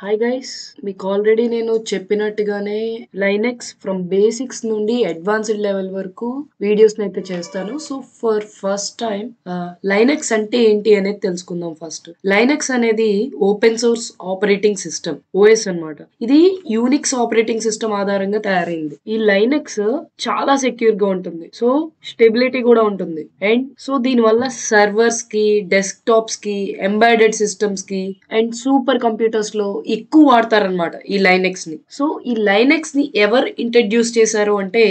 Hi guys, మీకు already నేను చెప్పినట్టుగానే లైనెక్స్ ఫ్రమ్ బేసిక్స్ నుండి అడ్వాన్స్డ్ లెవెల్ వరకు వీడియోస్ అయితే చేస్తాను. So for first time Linux అంటే ఏంటి అనేది తెలుసుకుందాం. ఫస్ట్ లైనెక్స్ అనేది open source operating system, OS అన్నమాట. ఇది యూనిక్స్ ఆపరేటింగ్ సిస్టమ్ ఆధారంగా తయారైంది. ఈ లైనెక్స్ చాలా సెక్యూర్ గా ఉంటుంది, సో స్టెబిలిటీ కూడా ఉంటుంది. అండ్ సో దీని వల్ల సర్వర్స్ కి, డెస్క్టాప్స్ కి, ఎంబెడెడ్ సిస్టమ్స్ కి అండ్ సూపర్ కంప్యూటర్స్ లో ఎక్కువ వాడతారనమాట ఈ లైనెక్స్ ని. సో ఈ లైనెక్స్ ని ఎవరు ఇంట్రడ్యూస్ చేశారు అంటే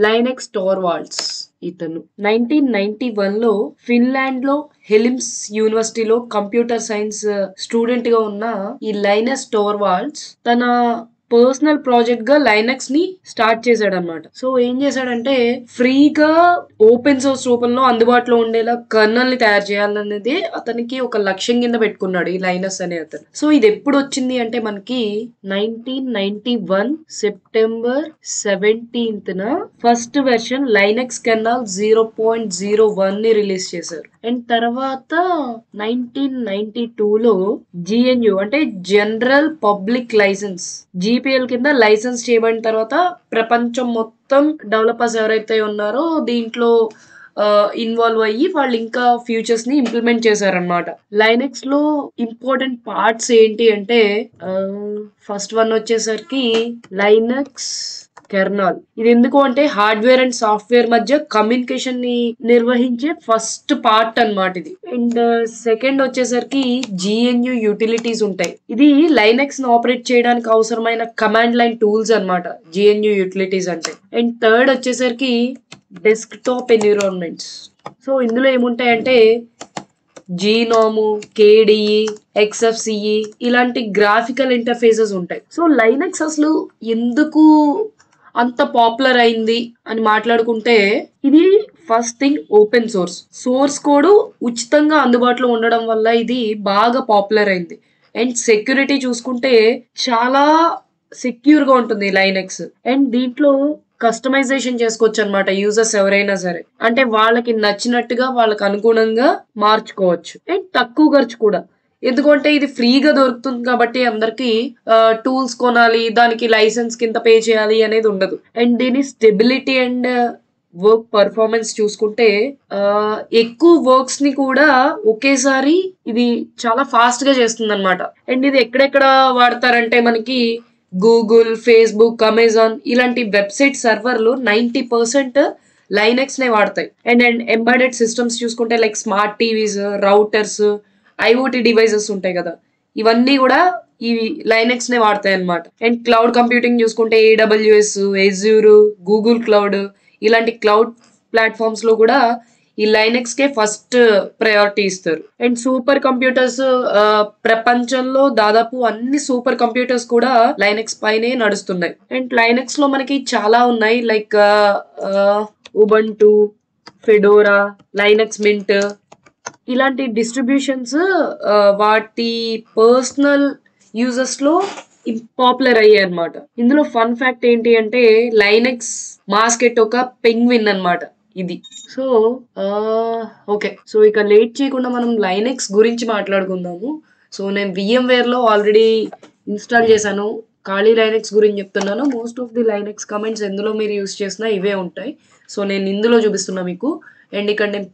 లైనెక్స్ టోర్వాల్డ్స్. ఇతను 1991 లో ఫిన్లాండ్ లో హెలిమ్స్ యూనివర్సిటీలో కంప్యూటర్ సైన్స్ స్టూడెంట్ గా ఉన్న ఈ లైనస్ టోర్వాల్డ్స్ తన పర్సనల్ ప్రాజెక్ట్ గా లైనక్స్ ని స్టార్ట్ చేశాడు అనమాట. సో ఏం చేశాడంటే ఫ్రీగా ఓపెన్ సోర్స్ రూపంలో అందుబాటులో ఉండేలా కర్నల్ ని తయారు చేయాలనేది అతనికి ఒక లక్ష్యం కింద పెట్టుకున్నాడు ఈ లైనస్ అనే అతను. సో ఇది ఎప్పుడు వచ్చింది అంటే మనకి 1991 September 17th first version Linux kernel 0.01 ని రిలీజ్ చేశారు. అండ్ తర్వాత 1992 లో జిఎన్యు అంటే జనరల్ పబ్లిక్ లైసెన్స్ జిపిఎల్ కింద లైసెన్స్ చేయబడిన తర్వాత ప్రపంచం మొత్తం డెవలపర్స్ ఎవరైతే ఉన్నారో దీంట్లో ఇన్వాల్వ్ అయ్యి వాళ్ళు ఇంకా ఫ్యూచర్స్ ని ఇంప్లిమెంట్ చేశారనమాట. లైనెక్స్ లో ఇంపార్టెంట్ పార్ట్స్ ఏంటి అంటే ఫస్ట్ వన్ వచ్చేసరికి లైనక్స్ కెర్నల్. ఇది ఎందుకు అంటే హార్డ్వేర్ అండ్ సాఫ్ట్వేర్ మధ్య కమ్యూనికేషన్ ని నిర్వహించే ఫస్ట్ పార్ట్ అన్నమాట ఇది. అండ్ సెకండ్ వచ్చేసరికి జిఎన్యు యూటిలిటీస్ ఉంటాయి. ఇది లైనెక్స్ ని ఆపరేట్ చేయడానికి అవసరమైన కమాండ్ లైన్ టూల్స్ అన్నమాట జిఎన్యు యూటిలిటీస్ అంటే. అండ్ థర్డ్ వచ్చేసరికి డెస్క్టాప్ ఎన్విరాన్మెంట్స్. సో ఇందులో ఏముంటాయంటే జీనోము, కేడిఈ, ఎక్స్ఎఫ్సిఈ ఇలాంటి గ్రాఫికల్ ఇంటర్ఫేసెస్ ఉంటాయి. సో లైనెక్స్ అసలు ఎందుకు అంత పాపులర్ అయింది అని మాట్లాడుకుంటే ఇది first thing open source code ఉచితంగా అందుబాటులో ఉండడం వల్ల ఇది బాగా పాపులర్ అయింది. అండ్ సెక్యూరిటీ చూసుకుంటే చాలా సెక్యూర్ గా ఉంటుంది లైనెక్స్. అండ్ దీంట్లో కస్టమైజేషన్ చేసుకోవచ్చు అనమాట యూజర్స్ ఎవరైనా సరే. అంటే వాళ్ళకి నచ్చినట్టుగా వాళ్ళకి అనుగుణంగా మార్చుకోవచ్చు. అండ్ తక్కువ ఖర్చు కూడా, ఎందుకంటే ఇది ఫ్రీగా దొరుకుతుంది కాబట్టి అందరికి టూల్స్ కొనాలి, దానికి లైసెన్స్ కింద పే చేయాలి అనేది ఉండదు. అండ్ దీని స్టెబిలిటీ అండ్ వర్క్ పర్ఫార్మెన్స్ చూసుకుంటే ఎక్కువ వర్క్స్ ని కూడా ఒకేసారి ఇది చాలా ఫాస్ట్ గా చేస్తుంది అనమాట. అండ్ ఇది ఎక్కడెక్కడ వాడతారంటే మనకి గూగుల్, ఫేస్బుక్, అమెజాన్ ఇలాంటి వెబ్సైట్ సర్వర్లు 90% లైనెక్స్ నే వాడతాయి. అండ్ ఎంబెడెడ్ సిస్టమ్స్ చూసుకుంటే like smart TVs, routers, IoT devices ఉంటాయి కదా, ఇవన్నీ కూడా ఈ లైనెక్స్ నే వాడతాయి అనమాట. అండ్ క్లౌడ్ కంప్యూటింగ్ చూసుకుంటే ఏడబ్ల్యూఎస్, ఎజ్యూర్, గూగుల్ క్లౌడ్ ఇలాంటి క్లౌడ్ ప్లాట్ఫామ్స్ లో కూడా ఈ లైనెక్స్ కే ఫస్ట్ ప్రయారిటీ ఇస్తారు. అండ్ సూపర్ కంప్యూటర్స్ ప్రపంచంలో దాదాపు అన్ని సూపర్ కంప్యూటర్స్ కూడా లైనెక్స్ పైనే నడుస్తున్నాయి. అండ్ లైనెక్స్ లో మనకి చాలా ఉన్నాయి like Ubuntu, Fedora, Linux mint ఇలాంటి డిస్ట్రిబ్యూషన్స్ వాటి పర్సనల్ యూజర్స్ లో పాపులర్ అయ్యాయి అనమాట. ఇందులో ఫన్ ఫ్యాక్ట్ ఏంటి అంటే లైనెక్స్ మాస్కెట్ ఒక పెంగ్విన్ అన్నమాట ఇది. సో ఓకే, సో ఇక లేట్ చేయకుండా మనం లైనెక్స్ గురించి మాట్లాడుకుందాము. సో నేను VMware లో ఆల్రెడీ ఇన్స్టాల్ చేశాను. ఖాళీ లైనెక్స్ గురించి చెప్తున్నాను. Most of the Linux comments ఎందులో మీరు యూస్ చేసినా ఇవే ఉంటాయి. సో నేను ఇందులో చూపిస్తున్నా మీకు. అండ్ ఇక్కడ నేను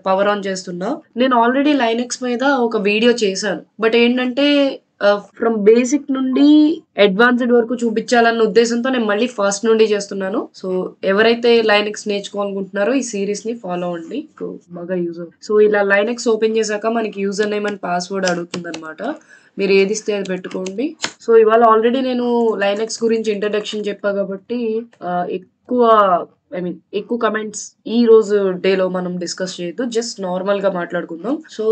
పవర్ ఆన్ చేస్తున్నా. నేను ఆల్రెడీ లైనెక్స్ మీద ఒక వీడియో చేశాను, బట్ ఏంటంటే ఫ్రమ్ బేసిక్ నుండి అడ్వాన్స్డ్ వరకు చూపించాలన్న ఉద్దేశంతో నేను మళ్ళీ ఫస్ట్ నుండి చేస్తున్నాను. సో ఎవరైతే లైనెక్స్ నేర్చుకోవాలనుకుంటున్నారో ఈ సిరీస్ ని ఫాలో అవ్వండి, బాగా యూజ్ అవుతుంది. సో ఇలా లైనెక్స్ ఓపెన్ చేశాక మనకి యూజర్ నేమ్ అండ్ పాస్వర్డ్ అడుగుతుంది అనమాట. మీరు ఏది ఇస్తే అది పెట్టుకోండి. సో ఇవాళ ఆల్రెడీ నేను లైనెక్స్ గురించి ఇంట్రడక్షన్ చెప్పా కాబట్టి ఎక్కువ కమెంట్స్ ఈ రోజు డేలో మనం డిస్కస్ చేయొద్దు, జస్ట్ నార్మల్ గా మాట్లాడుకుందాం. సో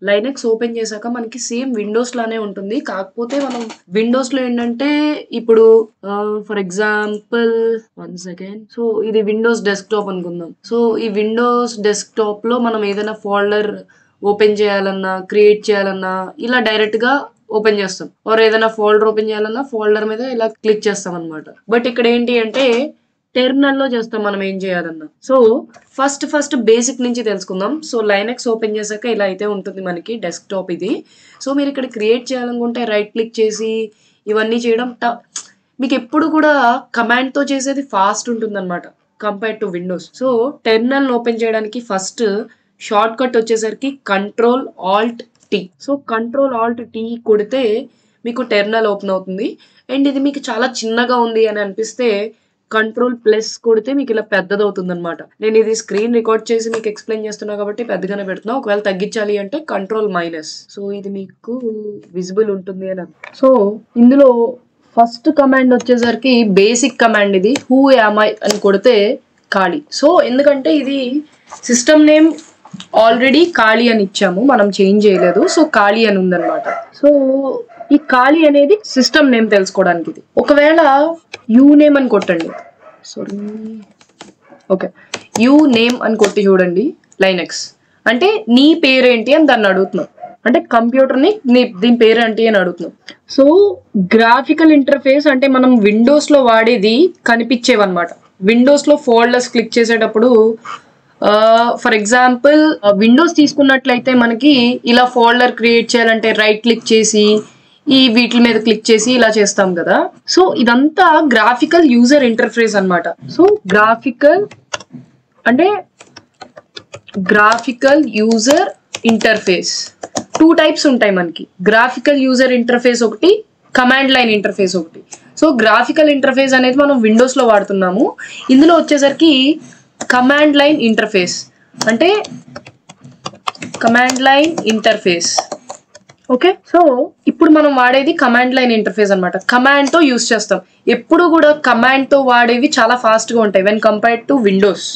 లైనెక్స్ ఓపెన్ చేశాక మనకి సేమ్ విండోస్ లానే ఉంటుంది, కాకపోతే మనం విండోస్ లో ఏంటంటే ఇప్పుడు ఫర్ ఎగ్జాంపుల్ 1 సెకండ్, సో ఇది విండోస్ డెస్క్టాప్ అనుకుందాం. సో ఈ విండోస్ డెస్క్టాప్ లో మనం ఏదైనా ఫోల్డర్ ఓపెన్ చేయాలన్నా, క్రియేట్ చేయాలన్నా ఇలా డైరెక్ట్ గా ఓపెన్ చేస్తాం. ఆర్ ఏదైనా ఫోల్డర్ ఓపెన్ చేయాలన్నా ఫోల్డర్ మీద ఇలా క్లిక్ చేస్తాం అనమాట. బట్ ఇక్కడ ఏంటి అంటే టెర్మినల్లో చేస్తాం మనం ఏం చేయాలన్నా. సో ఫస్ట్ బేసిక్ నుంచి తెలుసుకుందాం. సో లైనెక్స్ ఓపెన్ చేశాక ఇలా అయితే ఉంటుంది మనకి డెస్క్టాప్ ఇది. సో మీరు ఇక్కడ క్రియేట్ చేయాలనుకుంటే రైట్ క్లిక్ చేసి ఇవన్నీ చేయడం మీకు ఎప్పుడు కూడా కమాండ్తో చేసేది ఫాస్ట్ ఉంటుంది అనమాట compare to Windows. So terminal open చేయడానికి ఫస్ట్ షార్ట్ కట్ వచ్చేసరికి Ctrl-Alt-T. సో Ctrl-Alt-T కొడితే మీకు టెర్మినల్ ఓపెన్ అవుతుంది. అండ్ ఇది మీకు చాలా చిన్నగా ఉంది అని అనిపిస్తే Ctrl+ కొడితే మీకు ఇలా పెద్దదవుతుంది అనమాట. నేను ఇది స్క్రీన్ రికార్డ్ చేసి మీకు ఎక్స్ప్లెయిన్ చేస్తున్నా కాబట్టి పెద్దగానే పెడుతున్నా. ఒకవేళ తగ్గించాలి అంటే Ctrl-. సో ఇది మీకు విజిబుల్ ఉంటుంది అని. సో ఇందులో ఫస్ట్ కమాండ్ వచ్చేసరికి బేసిక్ కమాండ్ ఇది. హూ యామ్ ఐ అని కొడితే ఖాళీ. సో ఎందుకంటే ఇది సిస్టమ్ నేమ్ ఆల్రెడీ ఖాళీ అని ఇచ్చాము, మనం చేంజ్ చేయలేదు. సో ఖాళీ అని ఉందన్నమాట. సో ఈ ఖాళీ అనేది సిస్టమ్ నేమ్ తెలుసుకోవడానికి ఇది. ఒకవేళ యూ నేమ్ అని కొట్టండి, సారీ ఓకే యూ నేమ్ అని కొట్టి చూడండి లైనెక్స్ అంటే నీ పేరేంటి అని దాన్ని అడుగుతున్నాం. అంటే కంప్యూటర్ని దీని పేరేంటి అని అడుగుతున్నాం. సో గ్రాఫికల్ ఇంటర్ఫేస్ అంటే మనం విండోస్లో వాడేది కనిపించేవన్నమాట. విండోస్లో ఫోల్డర్స్ క్లిక్ చేసేటప్పుడు ఫర్ ఎగ్జాంపుల్ విండోస్ తీసుకున్నట్లయితే మనకి ఇలా ఫోల్డర్ క్రియేట్ చేయాలంటే రైట్ క్లిక్ చేసి ఈ వీటి మీద క్లిక్ చేసి ఇలా చేస్తాం కదా. సో ఇదంతా గ్రాఫికల్ యూజర్ ఇంటర్ఫేస్ అన్నమాట. So graphical user interface 2 types ఉంటాయి మనకి. గ్రాఫికల్ యూజర్ ఇంటర్ఫేస్ ఒకటి, కమాండ్ లైన్ ఇంటర్ఫేస్ ఒకటి. సో గ్రాఫికల్ ఇంటర్ఫేస్ అనేది మనం విండోస్లో వాడుతున్నాము. ఇందులో వచ్చేసరికి కమాండ్ లైన్ ఇంటర్ఫేస్ అంటే command line interface. Okay, so ఇప్పుడు మనం వాడేది కమాండ్ లైన్ ఇంటర్ఫేస్ అనమాట. కమాండ్తో యూస్ చేస్తాం. ఎప్పుడు కూడా కమాండ్తో వాడేవి చాలా ఫాస్ట్గా ఉంటాయి వెన్ కంపేర్డ్ టు విండోస్.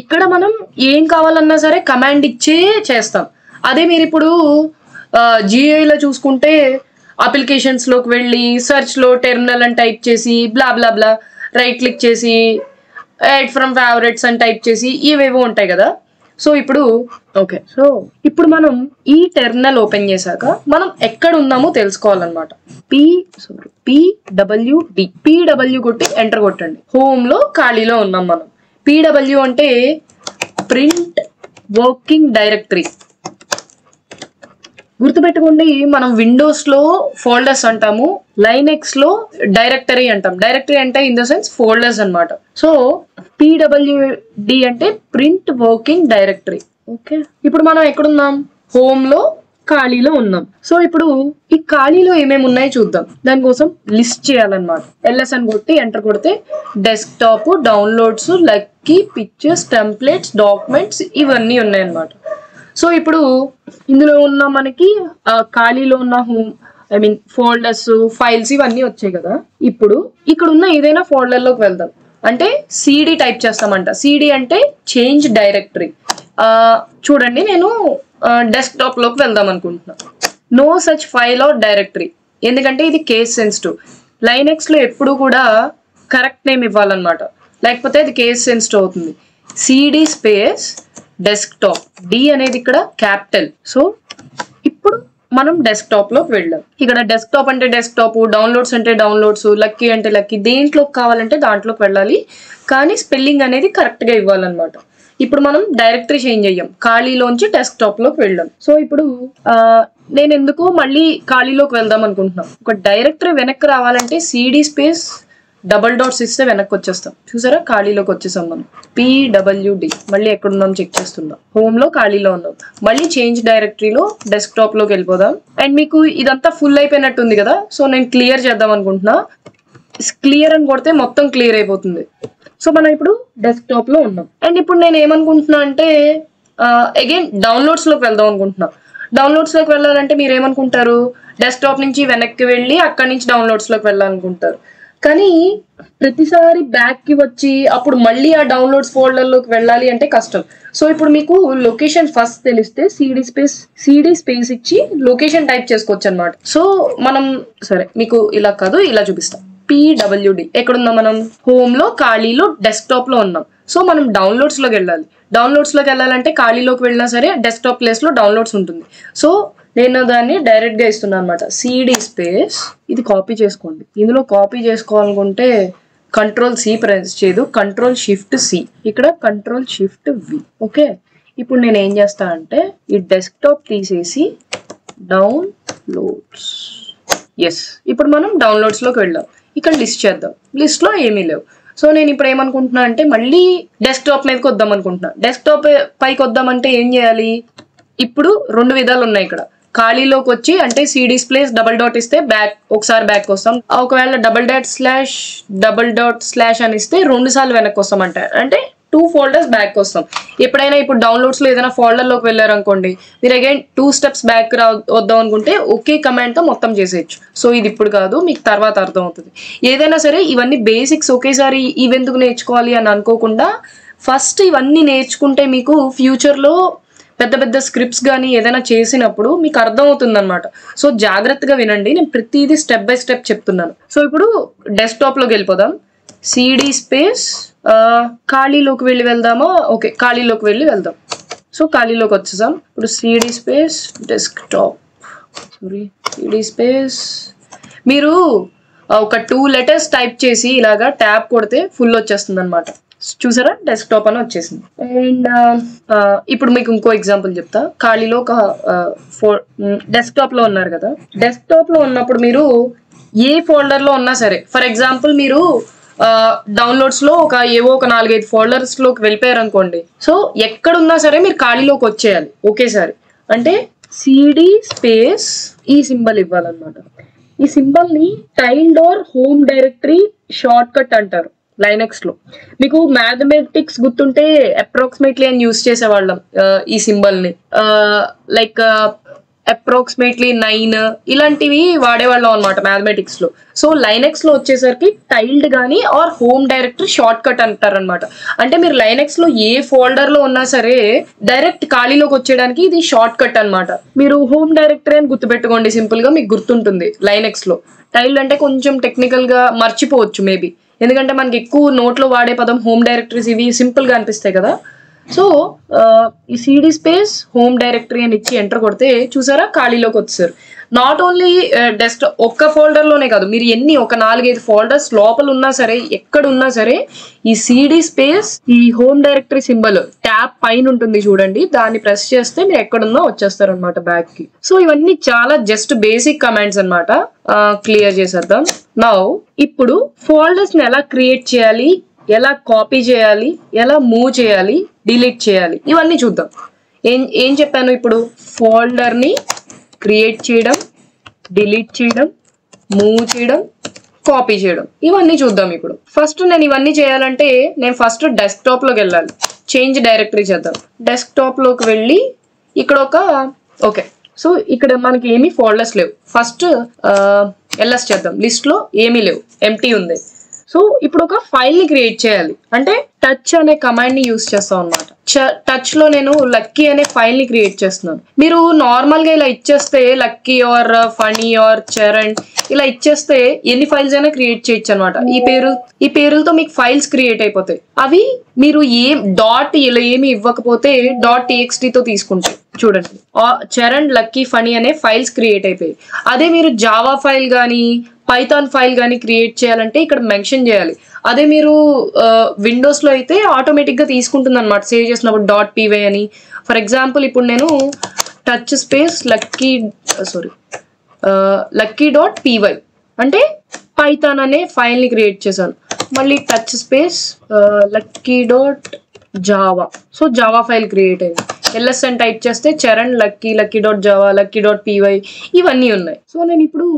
ఇక్కడ మనం ఏం కావాలన్నా సరే కమాండ్ ఇచ్చే చేస్తాం. అదే మీరు ఇప్పుడు జియోలో చూసుకుంటే అప్లికేషన్స్లోకి వెళ్ళి సర్చ్లో టెర్మినల్ అని టైప్ చేసి బ్లా బ్లా బ్లా రైట్ క్లిక్ చేసి యాడ్ ఫ్రమ్ ఫేవరెట్స్ అని టైప్ చేసి ఇవేవో ఉంటాయి కదా. సో ఇప్పుడు ఓకే, సో ఇప్పుడు మనం ఈ టెర్మినల్ ఓపెన్ చేశాక మనం ఎక్కడ ఉన్నామో తెలుసుకోవాలన్నమాట. PWD కొట్టి ఎంటర్ కొట్టండి. హోమ్లో ఖాళీలో ఉన్నాం మనం. PW అంటే ప్రింట్ వర్కింగ్ డైరెక్టరీ. గుర్తుపెట్టుకోండి, మనం విండోస్లో ఫోల్డర్స్ అంటాము, లైనెక్స్లో డైరెక్టరీ అంటాం. డైరెక్టరీ అంటే ఇన్ ద సెన్స్ ఫోల్డర్స్ అనమాట. సో PWD అంటే ప్రింట్ వర్కింగ్ డైరెక్టరీ. ఓకే, ఇప్పుడు మనం ఎక్కడున్నాం? హోమ్లో ఖాళీలో ఉన్నాం. సో ఇప్పుడు ఈ ఖాళీలో ఏమేమి ఉన్నాయో చూద్దాం. దానికోసం లిస్ట్ చేయాలన్నమాట. LS అని కొట్టి ఎంటర్ కొడితే desktop, downloads, lucky, pictures, templates, documents ఇవన్నీ ఉన్నాయన్నమాట. సో ఇప్పుడు ఇందులో ఉన్న మనకి ఖాళీలో ఉన్న ఫోల్డర్స్, ఫైల్స్ ఇవన్నీ వచ్చాయి కదా. ఇప్పుడు ఇక్కడ ఉన్న ఏదైనా ఫోల్డర్లోకి వెళ్దాం. అంటే CD టైప్ చేస్తామంట. CD అంటే చేంజ్ డైరెక్టరీ. చూడండి, నేను డెస్క్టాప్లోకి వెళ్దాం అనుకుంటున్నాను. No such file or directory, ఎందుకంటే ఇది కేస్ సెన్సిటివ్. లైనెక్స్లో ఎప్పుడు కూడా కరెక్ట్ నేమ్ ఇవ్వాలన్నమాట, లేకపోతే అది కేస్ సెన్సిటివ్ అవుతుంది. CD స్పేస్ డెస్క్టాప్, D అనేది ఇక్కడ క్యాపిటల్. సో ఇప్పుడు మనం డెస్క్టాప్లోకి వెళ్ళాం. ఇక్కడ డెస్క్టాప్ అంటే డెస్క్టాప్, డౌన్లోడ్స్ అంటే డౌన్లోడ్స్, లక్కీ అంటే లక్కీ, దేంట్లోకి కావాలంటే దాంట్లోకి వెళ్ళాలి. కానీ స్పెల్లింగ్ అనేది కరెక్ట్గా ఇవ్వాలన్నమాట. ఇప్పుడు మనం డైరెక్టరీ చేంజ్ అయ్యాం, ఖాళీలోంచి డెస్క్టాప్లోకి వెళ్ళాం. సో ఇప్పుడు నేను ఎందుకు మళ్ళీ ఖాళీలోకి వెళ్దాం అనుకుంటున్నాను. ఒక డైరెక్టరీ వెనక్కి రావాలంటే CD స్పేస్ $." ఇస్తే వెనక్కి వచ్చేస్తాం. చూసారా, ఖాళీలోకి వచ్చేసాం మనం. PWD మళ్ళీ ఎక్కడున్నాం చెక్ చేస్తున్నాం. హోమ్లో ఖాళీలో ఉన్నాం. మళ్ళీ చేంజ్ డైరెక్టరీలో డెస్క్టాప్లోకి వెళ్ళిపోదాం. అండ్ మీకు ఇదంతా ఫుల్ అయిపోయినట్టుంది కదా. సో నేను క్లియర్ చేద్దాం అనుకుంటున్నా. క్లియర్ అని కొడితే మొత్తం క్లియర్ అయిపోతుంది. సో మనం ఇప్పుడు డెస్క్టాప్లో ఉన్నాం. అండ్ ఇప్పుడు నేను ఏమనుకుంటున్నా అంటే అగైన్ డౌన్లోడ్స్లోకి వెళ్దాం అనుకుంటున్నా. డౌన్లోడ్స్లోకి వెళ్ళాలంటే మీరు ఏమనుకుంటారు? డెస్క్టాప్ నుంచి వెనక్కి వెళ్ళి అక్కడి నుంచి డౌన్లోడ్స్లోకి వెళ్ళాలనుకుంటారు. కానీ ప్రతిసారి బ్యాక్కి వచ్చి అప్పుడు మళ్ళీ ఆ డౌన్లోడ్స్ ఫోల్డర్లోకి వెళ్ళాలి అంటే కష్టం. సో ఇప్పుడు మీకు లొకేషన్ ఫస్ట్ తెలిస్తే CD స్పేస్ ఇచ్చి లొకేషన్ టైప్ చేసుకోవచ్చు అనమాట. సో మనం సరే మీకు ఇలా కాదు, ఇలా చూపిస్తాం. PWD ఎక్కడున్నాం మనం? హోమ్లో ఖాళీలో డెస్క్టాప్లో ఉన్నాం. సో మనం డౌన్లోడ్స్లోకి వెళ్ళాలి. డౌన్లోడ్స్లోకి వెళ్ళాలంటే ఖాళీలోకి వెళ్ళినా సరే డెస్క్టాప్ ప్లేస్లో డౌన్లోడ్స్ ఉంటుంది. సో నేను దాన్ని డైరెక్ట్గా ఇస్తున్నాను అనమాట. CD స్పేస్ ఇది కాపీ చేసుకోండి. ఇందులో కాపీ చేసుకోవాలనుకుంటే కంట్రోల్ సి ప్రెస్ చేయదు, కంట్రోల్ షిఫ్ట్ సి, ఇక్కడ కంట్రోల్ షిఫ్ట్ వి. ఓకే, ఇప్పుడు నేను ఏం చేస్తా అంటే ఈ డెస్క్టాప్ తీసేసి డౌన్లోడ్స్. ఎస్, ఇప్పుడు మనం డౌన్లోడ్స్లోకి వెళ్దాం. ఇక్కడ లిస్ట్ చేద్దాం. లిస్ట్లో ఏమీ లేవు. సో నేను ఇప్పుడు ఏమనుకుంటున్నా అంటే మళ్ళీ డెస్క్టాప్ మీదకి వద్దాం అనుకుంటున్నా. డెస్క్టాప్ పైకి వద్దామంటే ఏం చేయాలి? ఇప్పుడు 2 విధాలు ఉన్నాయి ఇక్కడ. ఖాళీలోకి వచ్చి అంటే సిడీస్ ప్లేస్ డబల్ డాట్ ఇస్తే బ్యాక్ ఒకసారి బ్యాక్ వస్తాం. ఒకవేళ డబల్ డాట్ స్లాష్ అని ఇస్తే 2 సార్లు వెనక్కి వస్తాం అంటే 2 ఫోల్డర్స్ బ్యాక్ వస్తాం. ఎప్పుడైనా ఇప్పుడు డౌన్లోడ్స్ లో ఏదైనా ఫోల్డర్ లోకి వెళ్ళారనుకోండి, మీరు అగైన్ 2 స్టెప్స్ బ్యాక్ వద్దాం అనుకుంటే ఒకే కమాండ్ తో మొత్తం చేసేయచ్చు. సో ఇది ఇప్పుడు కాదు, మీకు తర్వాత అర్థం అవుతుంది. ఏదైనా సరే ఇవన్నీ బేసిక్స్ ఒకేసారి ఇవెందుకు నేర్చుకోవాలి అని అనుకోకుండా ఫస్ట్ ఇవన్నీ నేర్చుకుంటే మీకు ఫ్యూచర్ లో పెద్ద పెద్ద స్క్రిప్ట్స్ కానీ ఏదైనా చేసినప్పుడు మీకు అర్థం అవుతుంది అనమాట. సో జాగ్రత్తగా వినండి, నేను ప్రతిదీ స్టెప్ బై స్టెప్ చెప్తున్నాను. సో ఇప్పుడు డెస్క్టాప్ లోకి వెళ్ళిపోదాం. సిడి స్పేస్ ఖాళీలోకి వెళ్దామా? ఓకే, ఖాళీలోకి వెళ్దాం. సో ఖాళీలోకి వచ్చేసాం. ఇప్పుడు CD space desktop, CD space మీరు ఒక 2 లెటర్స్ టైప్ చేసి ఇలాగా ట్యాబ్ కొడితే ఫుల్ వచ్చేస్తుంది అనమాట. చూసారా, డెస్క్టాప్ అని వచ్చేసింది. అండ్ ఇప్పుడు మీకు ఇంకో ఎగ్జాంపుల్ చెప్తా. ఖాళీలో ఒక డెస్క్టాప్ లో ఉన్నారు కదా, డెస్క్టాప్ లో ఉన్నప్పుడు మీరు ఏ ఫోల్డర్ లో ఉన్నా సరే, ఫర్ ఎగ్జాంపుల్ మీరు డౌన్లోడ్స్ లో ఏవో ఒక 4-5 ఫోల్డర్స్ లోకి వెళ్ళిపోయారు అనుకోండి. సో ఎక్కడున్నా సరే మీరు ఖాళీలోకి వచ్చేయాలి ఒకేసారి. అంటే సిడి స్పేస్ ఈ సింబల్ ఇవ్వాలన్నమాట. ఈ సింబల్ ని child or home directory shortcut అంటారు లైనక్స్ లో. మీకు మ్యాథమెటిక్స్ గుర్తుంటే అప్రాక్సిమేట్లీ అని యూస్ చేసేవాళ్ళం ఈ సింబల్ ని. లైక్ అప్రాక్సిమేట్లీ 9 ఇలాంటివి వాడేవాళ్ళం అనమాట మ్యాథమెటిక్స్ లో. సో లైనక్స్ లో వచ్చేసరికి టైల్డ్ గానీ or home directory shortcut అంటారు అనమాట. అంటే మీరు లైనక్స్ లో ఏ ఫోల్డర్ లో ఉన్నా సరే డైరెక్ట్ ఖాళీలోకి వచ్చేయడానికి ఇది షార్ట్ కట్ అనమాట. మీరు హోమ్ డైరెక్టరీ అని గుర్తుపెట్టుకోండి, సింపుల్ గా మీకు గుర్తుంటుంది. లైనక్స్ లో టైల్డ్ అంటే కొంచెం టెక్నికల్ గా మర్చిపోవచ్చు మేబీ, ఎందుకంటే మనకి ఎక్కువ నోట్లో వాడే పదం హోమ్ డైరెక్టరీస్ ఇవి సింపుల్ గా అనిపిస్తాయి కదా. సో ఈ సిడి స్పేస్ హోమ్ డైరెక్టరీ అని ఇచ్చి ఎంటర్ కొడితే చూసారా ఖాళీలోకి వచ్చేసారు. నాట్ ఓన్లీ డెస్క్టాప్ ఒక్క ఫోల్డర్ లోనే కాదు, మీరు ఒక 4-5 ఫోల్డర్స్ లోపల ఉన్నా సరే, ఎక్కడ ఉన్నా సరే ఈ సిడి స్పేస్ ఈ హోమ్ డైరెక్టరీ సింబల్ ట్యాబ్ పైన ఉంటుంది చూడండి, దాన్ని ప్రెస్ చేస్తే మీరు ఎక్కడున్నా వచ్చేస్తారు అనమాట బ్యాక్ కి. సో ఇవన్నీ చాలా జస్ట్ బేసిక్ కమాండ్స్ అనమాట. క్లియర్ చేసేద్దాం. నౌ ఇప్పుడు ఫోల్డర్స్ ని ఎలా క్రియేట్ చేయాలి, ఎలా కాపీ చేయాలి, ఎలా మూవ్ చేయాలి, డిలీట్ చేయాలి, ఇవన్నీ చూద్దాం. ఏం చెప్పాను ఇప్పుడు? ఫోల్డర్ ని క్రియేట్ చేయడం, డిలీట్ చేయడం, మూవ్ చేయడం, కాపీ చేయడం, ఇవన్నీ చూద్దాం. ఇప్పుడు ఫస్ట్ నేను ఇవన్నీ చేయాలంటే నేను ఫస్ట్ డెస్క్టాప్ లోకి వెళ్ళాలి. చేంజ్ డైరెక్టరీ చేద్దాం. డెస్క్టాప్ లోకి వెళ్ళి ఇక్కడ ఓకే, సో ఇక్కడ మనకి ఏమీ ఫోల్డర్స్ లేవు. ఫస్ట్ ఎల్ఎస్ చేద్దాం. లిస్ట్ లో ఏమీ లేవు, ఎంటీ ఉంది. సో ఇప్పుడు ఒక ఫైల్ ని క్రియేట్ చేయాలి అంటే టచ్ అనే కమాండ్ ని యూస్ చేస్తాం అనమాట. టచ్ లో నేను లక్కీ అనే ఫైల్ ని క్రియేట్ చేస్తున్నాను. మీరు నార్మల్ గా ఇలా ఇచ్చేస్తే Lucky or Phani or Charan ఇలా ఇచ్చేస్తే ఎన్ని ఫైల్స్ అయినా క్రియేట్ చేయొచ్చు అనమాట. ఈ పేరులతో మీకు ఫైల్స్ క్రియేట్ అయిపోతాయి. అవి మీరు డాట్ ఇలా ఏమి ఇవ్వకపోతే .txt తో తీసుకుంటే చూడండి, చరణ్ లక్కీ ఫనీ అనే ఫైల్స్ క్రియేట్ అయిపోయాయి. అదే మీరు జావా ఫైల్ కానీ పైథాన్ ఫైల్ కానీ క్రియేట్ చేయాలంటే ఇక్కడ మెన్షన్ చేయాలి. అదే మీరు విండోస్ లో అయితే ఆటోమేటిక్ గా తీసుకుంటుంది అనమాట సేవ్ చేసినప్పుడు .py అని. ఫర్ ఎగ్జాంపుల్ ఇప్పుడు నేను టచ్ స్పేస్ లక్కీ.py అంటే పైథాన్ అనే ఫైల్ ని క్రియేట్ చేశాను. మళ్ళీ touch space lucky java, so Java file create అయింది. ఎల్ఎస్ అని టైప్ చేస్తే చరణ్ లక్కీ.java, లక్కీ.py ఇవన్నీ ఉన్నాయి. సో నేను ఇప్పుడు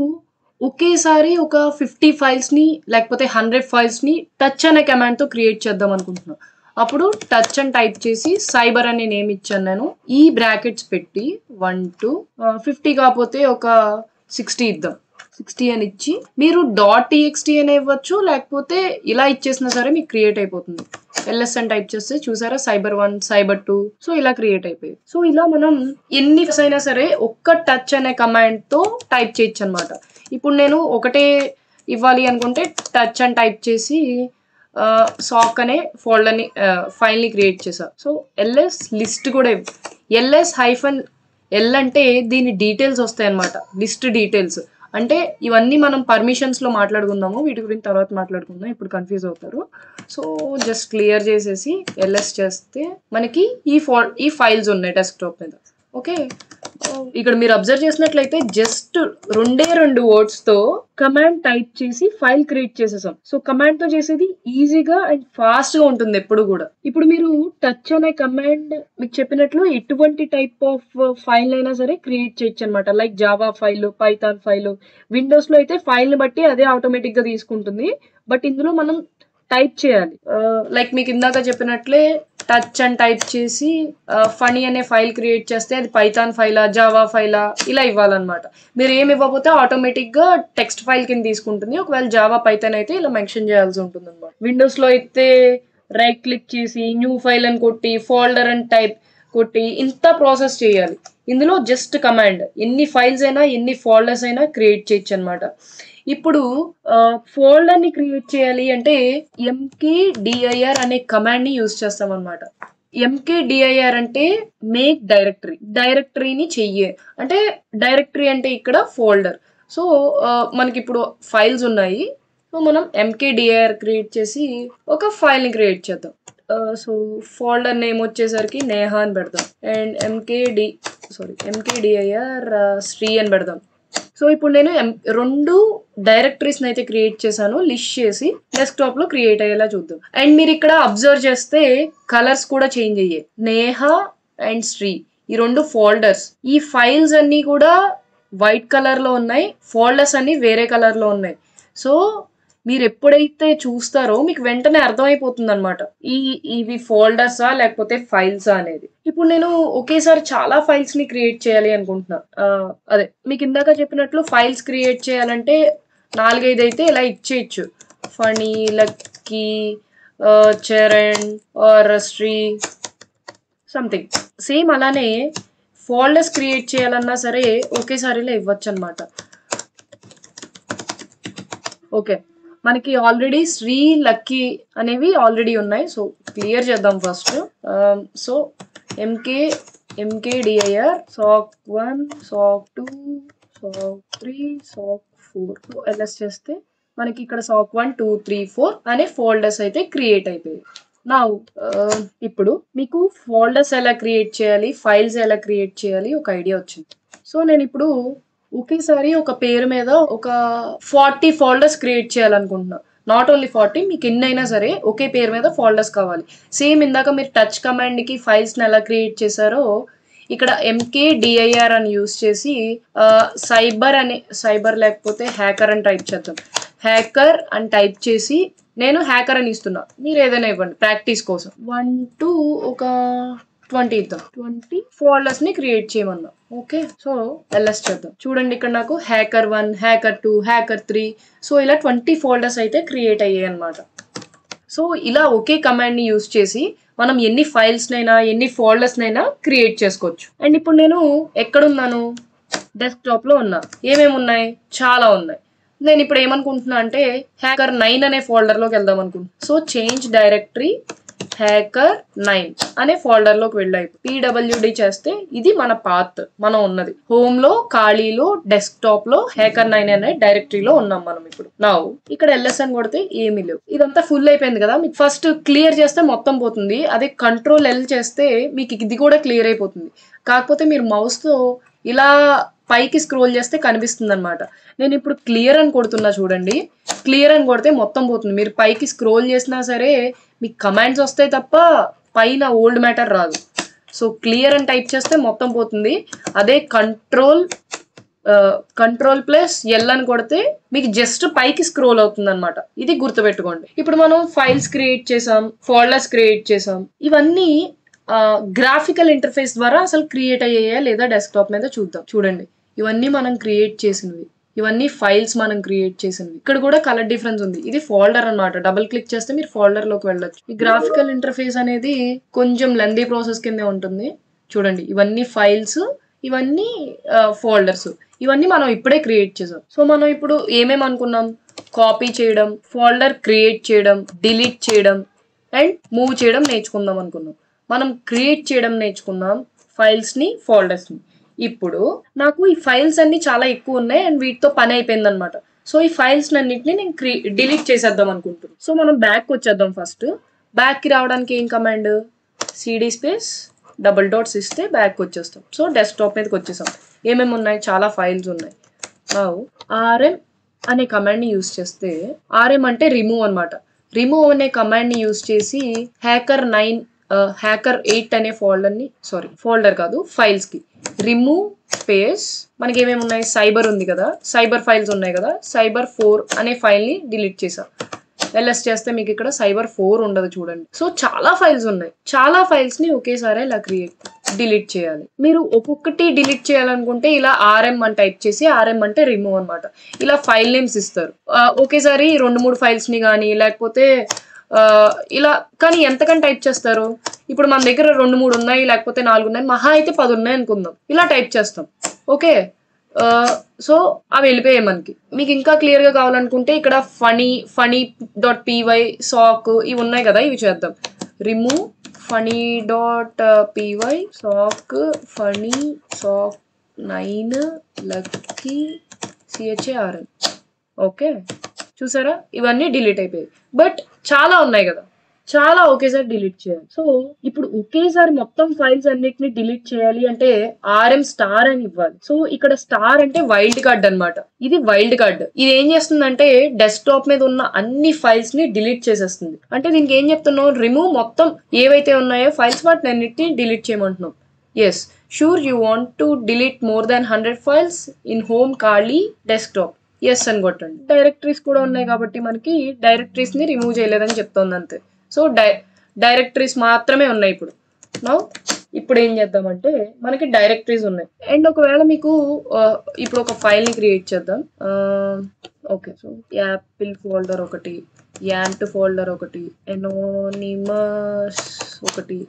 ఒకేసారి ఒక 50 ఫైల్స్ ని లేకపోతే 100 ఫైల్స్ ని టచ్ అనే కమాండ్ తో క్రియేట్ చేద్దాం అనుకుంటున్నాను. అప్పుడు టచ్ అని టైప్ చేసి సైబర్ అనే నేమ్ ఇచ్చాను నేను. ఈ బ్రాకెట్స్ పెట్టి 1 to 50 కాకపోతే ఒక 60 ఇద్దాం. 60 అని ఇచ్చి మీరు .txt అని ఇవ్వచ్చు, లేకపోతే ఇలా ఇచ్చేసినా సరే మీకు క్రియేట్ అయిపోతుంది. ఎల్ఎస్ అని టైప్ చేస్తే చూసారా సైబర్ 1, సైబర్ 2, సో ఇలా క్రియేట్ అయిపోయింది. సో ఇలా మనం ఎన్ని అయినా సరే ఒక్క టచ్ అనే కమాండ్ తో టైప్ చేయొచ్చు అనమాట. ఇప్పుడు నేను ఒకటే ఇవ్వాలి అనుకుంటే టచ్ అని టైప్ చేసి సాక్ అనే ఫైల్ ని క్రియేట్ చేసా. సో ఎల్ఎస్ లిస్ట్ కూడా LS-L అంటే దీని డీటెయిల్స్ వస్తాయి అనమాట, లిస్ట్ డీటెయిల్స్. అంటే ఇవన్నీ మనం పర్మిషన్స్ లో మాట్లాడుకుందాము, వీటి గురించి తర్వాత మాట్లాడుకుందాం, ఇప్పుడు కన్ఫ్యూజ్ అవుతారు. సో జస్ట్ క్లియర్ చేసేసి ఎల్ఎస్ చేస్తే మనకి ఈ ఫైల్స్ ఉన్నాయి డెస్క్టాప్ మీద. ఓకే, ఇక్కడ మీరు అబ్జర్వ్ చేసినట్లయితే జస్ట్ 2 వర్డ్స్ తో కమాండ్ టైప్ చేసి ఫైల్ క్రియేట్ చేసేసాం. సో కమాండ్ తో చేసేది ఈజీగా అండ్ ఫాస్ట్ గా ఉంటుంది ఎప్పుడు కూడా. ఇప్పుడు మీరు టచ్ అనే కమాండ్ మీకు చెప్పినట్లు ఎటువంటి టైప్ ఆఫ్ ఫైల్ అయినా సరే క్రియేట్ చేయొచ్చు అనమాట. Like Java file, Python file. Windows లో అయితే ఫైల్ ని బట్టి అదే ఆటోమేటిక్ గా తీసుకుంటుంది, బట్ ఇందులో మనం టైప్ చేయాలి. లైక్ మీకు ఇందాక చెప్పినట్లే టచ్ అని టైప్ చేసి ఫనీ అనే ఫైల్ క్రియేట్ చేస్తే అది పైథాన్ ఫైలా, జావా ఫైలా ఇలా ఇవ్వాలన్నమాట. మీరు ఏమి ఇవ్వకపోతే ఆటోమేటిక్ గా టెక్స్ట్ ఫైల్ కింద తీసుకుంటుంది. ఒకవేళ జావా పైథాన్ అయితే ఇలా మెన్షన్ చేయాల్సి ఉంటుంది అనమాట. విండోస్ లో అయితే రైట్ క్లిక్ చేసి న్యూ ఫైల్ అని కొట్టి ఫోల్డర్ అని టైప్ కొట్టి ఇంత ప్రాసెస్ చేయాలి. ఇందులో జస్ట్ కమాండ్ ఎన్ని ఫైల్స్ అయినా ఎన్ని ఫోల్డర్స్ అయినా క్రియేట్ చేయొచ్చు అనమాట. ఇప్పుడు ఫోల్డర్ ని క్రియేట్ చేయాలి అంటే mkdir అనే కమాండ్ ని యూజ్ చేస్తాం అనమాట. mkdir అంటే మేక్ డైరెక్టరీ, డైరెక్టరీని చెయ్యే అంటే డైరెక్టరీ అంటే ఇక్కడ ఫోల్డర్. సో మనకి ఇప్పుడు ఫైల్స్ ఉన్నాయి, సో మనం mkdir క్రియేట్ చేసి ఒక ఫైల్ ని క్రియేట్ చేద్దాం. సో ఫోల్డర్ నేమ్ వచ్చేసరికి నేహా అని పెడదాం అండ్ mkdir శ్రీ అని పెడదాం. సో ఇప్పుడు నేను 2 డైరెక్టరీస్ అయితే క్రియేట్ చేశాను, లిస్ట్ చేసి డెస్క్టాప్ లో క్రియేట్ అయ్యేలా చూద్దాం. అండ్ మీరు ఇక్కడ అబ్జర్వ్ చేస్తే కలర్స్ కూడా చేంజ్ అయ్యాయి. నేహా అండ్ శ్రీ ఈ 2 ఫోల్డర్స్, ఈ ఫైల్స్ అన్ని కూడా వైట్ కలర్ లో ఉన్నాయి, ఫోల్డర్స్ అన్ని వేరే కలర్ లో ఉన్నాయి. సో మీరు ఎప్పుడైతే చూస్తారో మీకు వెంటనే అర్థమైపోతుంది అనమాట ఇవి ఫోల్డర్సా లేకపోతే ఫైల్సా అనేది. ఇప్పుడు నేను ఒకేసారి చాలా ఫైల్స్ ని క్రియేట్ చేయాలి అనుకుంటున్నా. అదే మీకు ఇందాక చెప్పినట్లు ఫైల్స్ క్రియేట్ చేయాలంటే 4-5 అయితే ఇలా ఇచ్చేయచ్చు. Phani, Lucky, Charan or Sri something. Same అలానే ఫోల్డర్స్ క్రియేట్ చేయాలన్నా సరే ఒకేసారి ఇలా ఇవ్వచ్చు అనమాట. ఓకే, మనకి ఆల్రెడీ శ్రీ, లక్కీ అనేవి ఆల్రెడీ ఉన్నాయి. సో క్లియర్ చేద్దాం first. So mkdir sock1, sock2, sock3, sock4 ls చేస్తే మనకి ఇక్కడ sock1, 2, 3, 4 అనే ఫోల్డర్స్ అయితే క్రియేట్ అయిపోయాయి. నా ఇప్పుడు మీకు ఫోల్డర్స్ ఎలా క్రియేట్ చేయాలి, ఫైల్స్ ఎలా క్రియేట్ చేయాలి ఒక ఐడియా వచ్చింది. సో నేను ఇప్పుడు ఒకేసారి ఒక పేరు మీద ఒక 40 ఫోల్డర్స్ క్రియేట్ చేయాలనుకుంటున్నా. నాట్ ఓన్లీ 40, మీకు ఎన్నైనా సరే ఒకే పేరు మీద ఫోల్డర్స్ కావాలి. సేమ్ ఇందాక మీరు టచ్ కమాండ్ కి ఫైల్స్ ని ఎలా క్రియేట్ చేశారో ఇక్కడ mkdir అని యూజ్ చేసి సైబర్ లేకపోతే హ్యాకర్ అని టైప్ చేద్దాం. హ్యాకర్ అని టైప్ చేసి నేను హ్యాకర్ అని ఇస్తున్నా, మీరు ఏదైనా ఇవ్వండి ప్రాక్టీస్ కోసం. 1 to ఒక 20 ఇద్దాం. 20 ఫోల్డర్స్ ని క్రియేట్ చేయమన్నా. ఓకే, సో ls చేద్దాం. చూడండి ఇక్కడ నాకు హ్యాకర్1, హ్యాకర్2, హ్యాకర్3 సో ఇలా 20 ఫోల్డర్స్ అయితే క్రియేట్ అయ్యాయి అనమాట. సో ఇలా ఒకే కమాండ్ ని యూజ్ చేసి మనం ఎన్ని ఫైల్స్ నైనా ఎన్ని ఫోల్డర్స్ నైనా క్రియేట్ చేసుకోవచ్చు. అండ్ ఇప్పుడు నేను ఎక్కడున్నాను, డెస్క్టాప్ లో ఉన్నా. ఏమేమి ఉన్నాయి, చాలా ఉన్నాయి. నేను ఇప్పుడు ఏమనుకుంటున్నా అంటే హ్యాకర్9 అనే ఫోల్డర్ లోకి వెళ్దాం అనుకుంటున్నా. సో చేంజ్ డైరెక్టరీ హ్యాకర్9 అనే ఫోల్డర్ లోకి వెళ్ళాయి. pwd చేస్తే ఇది మన పాత్, మనం ఉన్నది హోమ్ లో, ఖాళీలో, డెస్క్టాప్ లో హ్యాకర్9 అనే డైరెక్టరీలో ఉన్నాం మనం ఇప్పుడు. నా ఇక్కడ ls అని కొడితే ఏమీ లేవు, ఇదంతా ఫుల్ అయిపోయింది కదా. మీకు ఫస్ట్ క్లియర్ చేస్తే మొత్తం పోతుంది, అదే Ctrl-L చేస్తే మీకు ఇది కూడా క్లియర్ అయిపోతుంది. కాకపోతే మీరు మౌస్ తో ఇలా పైకి స్క్రోల్ చేస్తే కనిపిస్తుంది అనమాట. నేను ఇప్పుడు క్లియర్ అని కొడుతున్నా చూడండి, క్లియర్ అని కొడితే మొత్తం పోతుంది. మీరు పైకి స్క్రోల్ చేసినా సరే మీకు కమాండ్స్ వస్తాయి తప్ప పైన ఓల్డ్ మ్యాటర్ రాదు. సో క్లియర్ అని టైప్ చేస్తే మొత్తం పోతుంది. అదే Ctrl+L అని కొడితే మీకు జస్ట్ పైకి స్క్రోల్ అవుతుంది అనమాట. ఇది గుర్తుపెట్టుకోండి. ఇప్పుడు మనం ఫైల్స్ క్రియేట్ చేసాం, ఫోల్డర్స్ క్రియేట్ చేసాం. ఇవన్నీ గ్రాఫికల్ ఇంటర్ఫేస్ ద్వారా అసలు క్రియేట్ అయ్యాయా లేదా డెస్క్టాప్ మీద చూద్దాం. చూడండి, ఇవన్నీ మనం క్రియేట్ చేసినవి, ఇవన్నీ ఫైల్స్ మనం క్రియేట్ చేసినవి. ఇక్కడ కూడా కలర్ డిఫరెన్స్ ఉంది. ఇది ఫోల్డర్ అన్నమాట. డబుల్ క్లిక్ చేస్తే మీరు ఫోల్డర్ లోకి వెళ్ళొచ్చు. ఈ గ్రాఫికల్ ఇంటర్ఫేస్ అనేది కొంచెం లెందీ ప్రాసెస్ కిందే ఉంటుంది. చూడండి, ఇవన్నీ ఫైల్స్, ఇవన్నీ ఫోల్డర్స్, ఇవన్నీ మనం ఇప్పుడే క్రియేట్ చేసాం. సో మనం ఇప్పుడు ఏమేమి అనుకున్నాం, కాపీ చేయడం, ఫోల్డర్ క్రియేట్ చేయడం, డిలీట్ చేయడం అండ్ మూవ్ చేయడం నేర్చుకుందాం అనుకున్నాం. మనం క్రియేట్ చేయడం నేర్చుకున్నాం, ఫైల్స్ ని, ఫోల్డర్స్ ని. ఇప్పుడు నాకు ఈ ఫైల్స్ అన్ని చాలా ఎక్కువ ఉన్నాయి అండ్ వీటితో పని అయిపోయింది అనమాట. సో ఈ ఫైల్స్ అన్నింటినీ నేను డిలీట్ చేసేద్దాం అనుకుంటున్నాను. సో మనం బ్యాక్ వచ్చేద్దాం. ఫస్ట్ బ్యాక్ కి రావడానికి ఏం command, CD space double dots ఇస్తే బ్యాక్ వచ్చేస్తాం. సో డెస్క్టాప్ మీదకి వచ్చేసాం. ఏమేమి ఉన్నాయి, చాలా ఫైల్స్ ఉన్నాయి. ఆర్ఎం అనే కమాండ్ ని యూజ్ చేస్తే, ఆర్ఎం అంటే రిమూవ్ అనమాట. రిమూవ్ అనే కమాండ్ ని యూజ్ చేసి హ్యాకర్ 8 అనే ఫోల్డర్ కాదు, ఫైల్స్ కి రిమూవ్ స్పేస్ మనకి ఏమేమి ఉన్నాయి, సైబర్ ఉంది కదా, సైబర్ ఫైల్స్ ఉన్నాయి కదా, సైబర్ 4 అనే ఫైల్ ని డిలీట్ చేసా. ఎల్ఎస్ చేస్తే మీకు ఇక్కడ సైబర్ 4 ఉండదు చూడండి. సో చాలా ఫైల్స్ ఉన్నాయి. చాలా ఫైల్స్ ని ఒకేసారి ఇలా డిలీట్ చేయాలి. మీరు ఒక్కొక్కటి డిలీట్ చేయాలనుకుంటే ఇలా ఆర్ఎం అని టైప్ చేసి, ఆర్ఎం అంటే రిమూవ్ అనమాట, ఇలా ఫైల్ నేమ్స్ ఇస్తారు. ఒకేసారి 2-3 ఫైల్స్ ని కానీ లేకపోతే ఇలా కానీ ఎంతకని టైప్ చేస్తారు. ఇప్పుడు మన దగ్గర 2-3 ఉన్నాయి, లేకపోతే 4 ఉన్నాయి, మహా అయితే 10 ఉన్నాయి అనుకుందాం. ఇలా టైప్ చేస్తాం. ఓకే, సో అవి వెళ్ళిపోయాయి మనకి. మీకు ఇంకా క్లియర్ గా కావాలనుకుంటే ఇక్కడ funny.py సాక్ ఇవి ఉన్నాయి కదా, ఇవి చేద్దాం. రిమూవ్ funny.py సాక్ funny సాక్ 9 లక్కీ CHARN. ఓకే, చూసారా, ఇవన్నీ డిలీట్ అయిపోయాయి. బట్ చాలా ఉన్నాయి కదా, చాలా ఒకేసారి డిలీట్ చేయాలి. సో ఇప్పుడు ఒకేసారి మొత్తం ఫైల్స్ అన్నిటిని డిలీట్ చేయాలి అంటే ఆర్ఎం స్టార్ అని ఇవ్వాలి. సో ఇక్కడ స్టార్ అంటే వైల్డ్ కార్డ్ అనమాట. ఇది వైల్డ్ కార్డ్. ఇది ఏం చేస్తుందంటే డెస్క్టాప్ మీద ఉన్న అన్ని ఫైల్స్ ని డిలీట్ చేసేస్తుంది. అంటే దీనికి ఏం చెప్తున్నావు, రిమూవ్ మొత్తం ఏవైతే ఉన్నాయో ఫైల్స్ వాటిని అన్నిటిని డిలీట్ చేయమంటున్నాం. Yes, sure you want to delete more than 100 files in home ఖాళీ డెస్క్టాప్. ఎస్ అని కొట్టండి. డైరెక్టరీస్ కూడా ఉన్నాయి కాబట్టి మనకి డైరెక్టరీస్ ని రిమూవ్ చేయలేదని చెప్తోంది అంతే. సో డైరెక్టరీస్ మాత్రమే ఉన్నాయి ఇప్పుడు. ఇప్పుడు ఏం చేద్దామంటే మనకి డైరెక్టరీస్ ఉన్నాయి. అండ్ ఒకవేళ మీకు ఇప్పుడు ఒక ఫైల్ ని క్రియేట్ చేద్దాం. ఓకే, సో యాపిల్ ఫోల్డర్ ఒకటి, యాంట్ ఫోల్డర్ ఒకటి, ఎనోనిమస్ ఒకటి,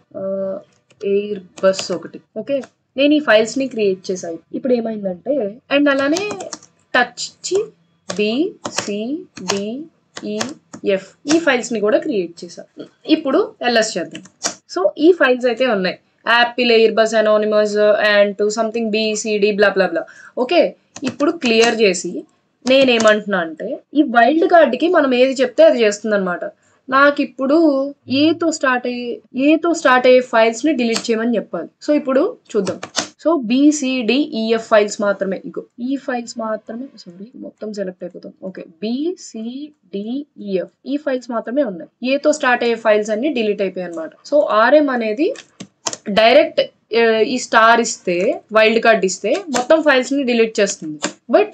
ఎయిర్ బస్ ఒకటి. ఓకే, నేను ఈ ఫైల్స్ ని క్రియేట్ చేశాను. ఇప్పుడు ఏమైందంటే అండ్ అలానే టచ్ BCDEF ఈ ఫైల్స్ ని కూడా క్రియేట్ చేశాను. ఇప్పుడు ఎల్ఎస్ చేద్దాం. సో ఈ ఫైల్స్ అయితే ఉన్నాయి, Apple, air bus, anonymous, and something BCD blah blah blah. Okay, ఇప్పుడు క్లియర్ చేసి నేనేమంటున్నా అంటే ఈ వైల్డ్ కార్డ్ కి మనం ఏది చెప్తే అది చేస్తుంది అనమాట. నాకు ఇప్పుడు ఏతో స్టార్ట్ అయ్యే ఫైల్స్ ని డిలీట్ చేయమని చెప్పాలి. సో ఇప్పుడు చూద్దాం. సో BCDEF ఫైల్స్ మాత్రమే, ఇగో ఈ ఫైల్స్ మాత్రమే, మొత్తం సెలెక్ట్ అయిపోతాం. ఓకే, BCDEF ఈ ఫైల్స్ మాత్రమే ఉన్నాయి. ఏతో స్టార్ట్ అయ్యే ఫైల్స్ అన్ని డిలీట్ అయిపోయాయి అనమాట. సో ఆర్ఎం అనేది డైరెక్ట్ ఈ స్టార్ ఇస్తే, వైల్డ్ కార్డ్ ఇస్తే మొత్తం ఫైల్స్ ని డిలీట్ చేస్తుంది, బట్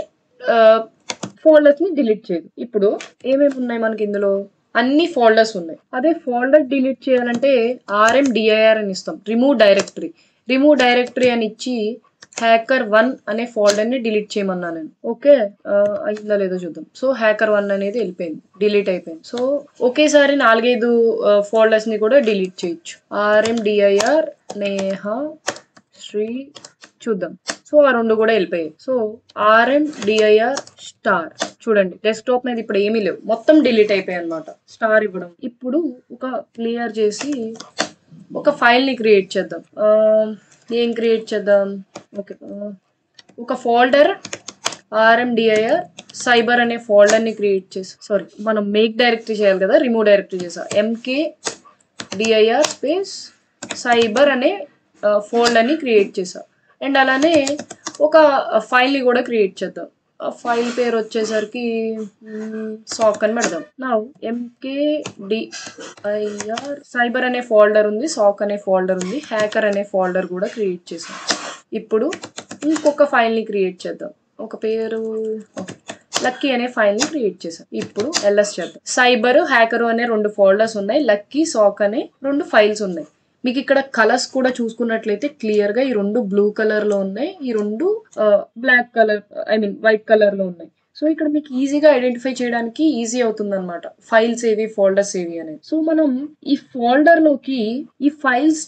ఫోల్డర్స్ ని డిలీట్ చేయదు. ఇప్పుడు ఏమేమి ఉన్నాయి మనకి ఇందులో, అన్ని ఫోల్డర్స్ ఉన్నాయి. అదే ఫోల్డర్ డిలీట్ చేయాలంటే RMDIR అని ఇస్తాం, రిమూవ్ డైరెక్టరీ అని ఇచ్చి hacker1 అనే ఫోల్డర్ ని డిలీట్ చేయమన్నా నేను. ఓకే, అయిందా లేదో చూద్దాం. సో hacker1 అనేది వెళ్ళిపోయింది, డిలీట్ అయిపోయింది. సో ఒకేసారి 4-5 ఫోల్డర్స్ ని కూడా డిలీట్ చేయొచ్చు. RMDIR నేహా శ్రీ చూద్దాం. సో ఆ 2 కూడా వెళ్ళిపోయాయి. సో RMDIR స్టార్ చూడండి, డెస్క్టాప్ మీద ఇప్పుడు ఏమీ లేవు, మొత్తం డిలీట్ అయిపోయాయి అనమాట. స్టార్ ఇవ్వడం. ఇప్పుడు ఒక క్లియర్ చేసి ఒక ఫైల్ ని క్రియేట్ చేద్దాం. ఏం క్రియేట్ చేద్దాం, ఓకే, ఒక ఫోల్డర్ RMDIR సైబర్ అనే ఫోల్డర్ ని క్రియేట్ చేసి, మనం మేక్ డైరెక్టరీ చేయాలి కదా, రిమూవ్ డైరెక్టరీ చేసా. MKDIR స్పేస్ సైబర్ అనే ఫోల్డర్ ని క్రియేట్ చేసా. అండ్ అలానే ఒక ఫైల్ ని కూడా క్రియేట్ చేద్దాం. ఆ ఫైల్ పేరు వచ్చేసరికి సాక్ అని పెడదాం. నా MKDIR సైబర్ అనే ఫోల్డర్ ఉంది, సాక్ అనే ఫోల్డర్ ఉంది, హ్యాకర్ అనే ఫోల్డర్ కూడా క్రియేట్ చేసాం. ఇప్పుడు ఇంకొక ఫైల్ ని క్రియేట్ చేద్దాం. ఒక పేరు లక్కీ అనే ఫైల్ ని క్రియేట్ చేసాం. ఇప్పుడు ఎల్ఎస్ చేద్దాం. సైబర్, హ్యాకర్ అనే 2 ఫోల్డర్స్ ఉన్నాయి, లక్కీ, సాక్ అనే 2 ఫైల్స్ ఉన్నాయి. మీకు ఇక్కడ కలర్స్ కూడా చూసుకున్నట్లయితే క్లియర్ గా ఈ 2 బ్లూ కలర్ లో ఉన్నాయి, ఈ 2 బ్లాక్ కలర్ వైట్ కలర్ లో ఉన్నాయి. సో ఇక్కడ మీకు ఈజీగా ఐడెంటిఫై చేయడానికి ఈజీ అవుతుంది అనమాట, ఫైల్స్ ఏవి, ఫోల్డర్స్ ఏవి అనేది. సో మనం ఈ ఫోల్డర్ లోకి ఈ ఫైల్స్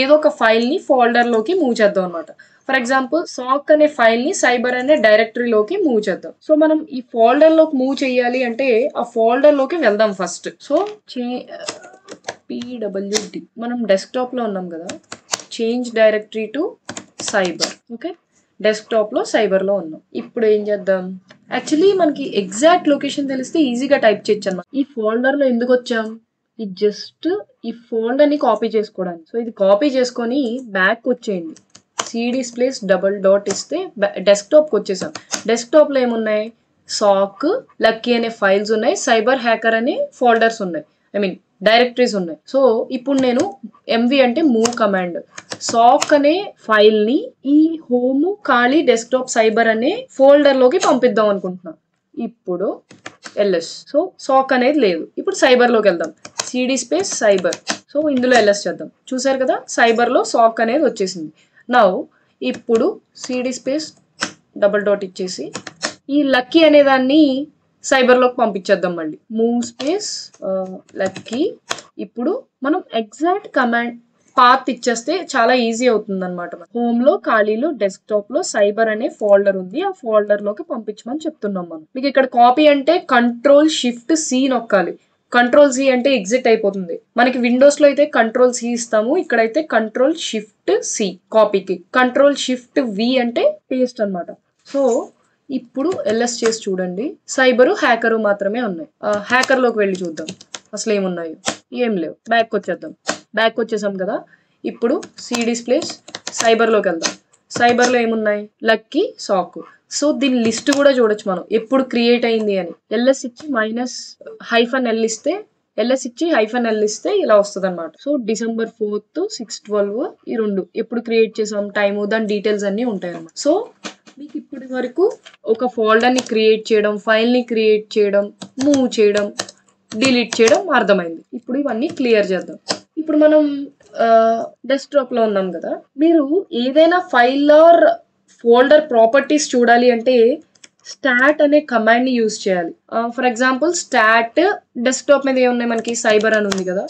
ఏదో ఒక ఫైల్ ని ఫోల్డర్ లోకి మూవ్ చేద్దాం అనమాట. ఫర్ ఎగ్జాంపుల్ సాక్ అనే ఫైల్ ని సైబర్ అనే డైరెక్టరీలోకి మూవ్ చేద్దాం. సో మనం ఈ ఫోల్డర్ లోకి మూవ్ చేయాలి అంటే ఆ ఫోల్డర్ లోకి వెళ్దాం ఫస్ట్. సో PWD మనం డెస్క్టాప్ లో ఉన్నాం కదా, change directory to cyber. Okay, desktop లో సైబర్ లో ఉన్నాం. ఇప్పుడు ఏం చేద్దాం, యాక్చువల్లీ మనకి ఎగ్జాక్ట్ లొకేషన్ తెలిస్తే ఈజీగా టైప్ చేయొచ్చు అన్నమాట. ఈ ఫోల్డర్ లో ఎందుకు వచ్చాం, ఇది జస్ట్ ఈ ఫోల్డర్ ని కాపీ చేసుకోవడానికి. సో ఇది కాపీ చేసుకొని బ్యాక్ వచ్చేయండి, సిడీస్ ప్లేస్ డబుల్ డాట్ ఇస్తే డెస్క్టాప్ కి వచ్చేసాం. డెస్క్టాప్ లో ఏమున్నాయి, సాక్, లక్కీ అనే ఫైల్స్ ఉన్నాయి, సైబర్ హ్యాకర్ అనే ఫోల్డర్స్ ఉన్నాయి, ఐ మీన్ డైరెక్టరీస్ ఉన్నాయి. సో ఇప్పుడు నేను ఎంవి అంటే మూవ్ కమాండ్ సాక్ అనే ఫైల్ ని ఈ హోమ్ ఖాళీ డెస్క్టాప్ సైబర్ అనే ఫోల్డర్ లోకి పంపిద్దాం అనుకుంటున్నాను. ఇప్పుడు ఎల్ఎస్, సో సాక్ అనేది లేదు. ఇప్పుడు సైబర్ లోకి వెళ్దాం, సిడి స్పేస్ సైబర్, సో ఇందులో ఎల్ఎస్ చేద్దాం. చూసారు కదా సైబర్ లో సాక్ అనేది వచ్చేసింది. నౌ ఇప్పుడు సిడి స్పేస్ డబుల్ డాట్ ఇచ్చేసి ఈ లక్కీ అనే దాన్ని సైబర్ లోకి పంపించేద్దాం. మళ్ళీ మూవ్ స్పేస్ లక్కీ. ఇప్పుడు మనం ఎగ్జాక్ట్ కమాండ్ పాత్ ఇచ్చేస్తే చాలా ఈజీ అవుతుంది అనమాట. హోమ్ లో ఖాళీలో డెస్క్టాప్ లో సైబర్ అనే ఫోల్డర్ ఉంది, ఆ ఫోల్డర్ లోకి పంపించమని చెప్తున్నాం మనం. మీకు ఇక్కడ కాపీ అంటే కంట్రోల్ షిఫ్ట్ సి నొక్కాలి. కంట్రోల్ సి అంటే ఎగ్జిట్ అయిపోతుంది. మనకి విండోస్ లో అయితే కంట్రోల్ సి ఇస్తాము, ఇక్కడైతే కంట్రోల్ షిఫ్ట్ సి కాపీకి, కంట్రోల్ షిఫ్ట్ వి అంటే పేస్ట్ అనమాట. సో ఇప్పుడు ఎల్ఎస్ చేసి చూడండి, సైబరు హ్యాకరు మాత్రమే ఉన్నాయి. హ్యాకర్ లోకి వెళ్ళి చూద్దాం అసలు ఏమున్నాయో. ఏం లేవు. బ్యాక్ వచ్చేద్దాం, బ్యాక్ వచ్చేసాం కదా. ఇప్పుడు సిడి ప్లేస్ సైబర్ లోకి వెళ్దాం. సైబర్ లో ఏమున్నాయి, లక్కీ, సాక్. సో దీని లిస్ట్ కూడా చూడొచ్చు మనం ఎప్పుడు క్రియేట్ అయింది అని. ఎల్ఎస్ ఇచ్చి మైనస్ హైఫన్ ఎల్ ఇస్తే, ఎల్ఎస్ ఇచ్చి హైఫన్ ఎల్ ఇస్తే ఇలా వస్తుంది అనమాట. సో December 4th 6/12 ఈ రెండు ఎప్పుడు క్రియేట్ చేసాం, టైము, దాని డీటెయిల్స్ అన్ని ఉంటాయి అన్నమాట. సో మీకు ఇప్పటి వరకు ఒక ఫోల్డర్ ని క్రియేట్ చేయడం, ఫైల్ ని క్రియేట్ చేయడం, మూవ్ చేయడం, డిలీట్ చేయడం అర్థమైంది. ఇప్పుడు ఇవన్నీ క్లియర్ చేద్దాం. ఇప్పుడు మనం డెస్క్టాప్ లో ఉన్నాం కదా. మీరు ఏదైనా ఫైల్ ఆర్ ఫోల్డర్ ప్రాపర్టీస్ చూడాలి అంటే స్టాట్ అనే కమాండ్ ని యూజ్ చేయాలి. ఫర్ ఎగ్జాంపుల్ స్టాట్ డెస్క్టాప్ మీద ఏమున్నాయి మనకి, సైబర్ అని ఉంది కదా,